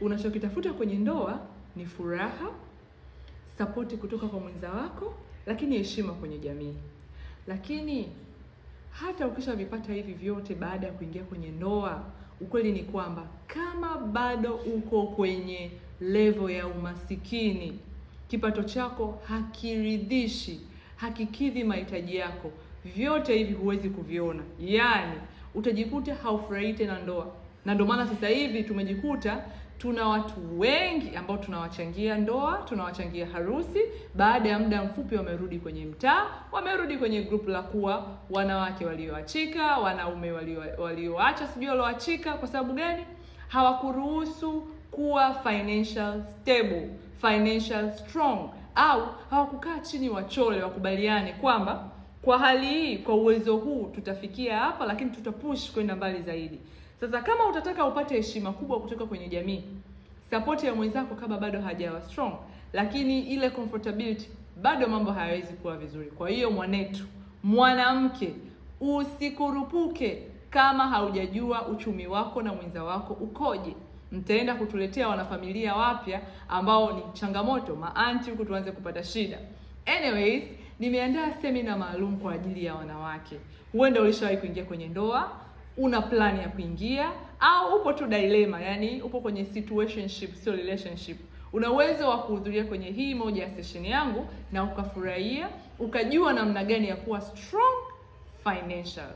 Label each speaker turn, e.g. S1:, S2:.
S1: Unachokitafuta kwenye ndoa ni furaha, support kutoka kwa mwenza wako, lakini heshima kwenye jamii. Lakini hata ukishavipata hivi vyote baada ya kuingia kwenye ndoa, ukweli ni kwamba kama bado uko kwenye level ya umasikini, kipato chako hakiridhishi, hakikidhi mahitaji yako, vyote hivi huwezi kuviona. Yaani utajikuta haufurahi tena ndoa. Na ndio maana sasa hivi tumejikuta tuna watu wengi ambao tunawachangia ndoa, tunawachangia harusi, baada ya muda mfupi wamerudi kwenye mtaa, wamerudi kwenye group la kuwa wanawake walioachika, wanaume walioacha sijui walioachika. Kwa sababu gani? Hawakuruhusu kuwa financial stable, financial strong, au hawakukaa chini wachole wakubaliane kwamba kwa hali hii, kwa uwezo huu tutafikia hapa, lakini tutapush kwenda mbali zaidi. Sasa kama utataka upate heshima kubwa kutoka kwenye jamii, support ya mwenzako kama bado hajawa strong, lakini ile comfortability bado mambo hayawezi kuwa vizuri. Kwa hiyo mwanetu, mwanamke, usikurupuke kama haujajua uchumi wako na mwenza wako ukoje. Mtaenda kutuletea wanafamilia wapya ambao ni changamoto, maanti huko tuanze kupata shida. Anyways, nimeandaa seminar maalum kwa ajili ya wanawake. Huenda ulishawahi kuingia kwenye ndoa, una plan ya kuingia, au upo tu dilemma, yani upo kwenye situationship sio relationship. Una uwezo wa kuhudhuria kwenye hii moja ya session yangu na ukafurahia, ukajua namna gani ya kuwa strong financial.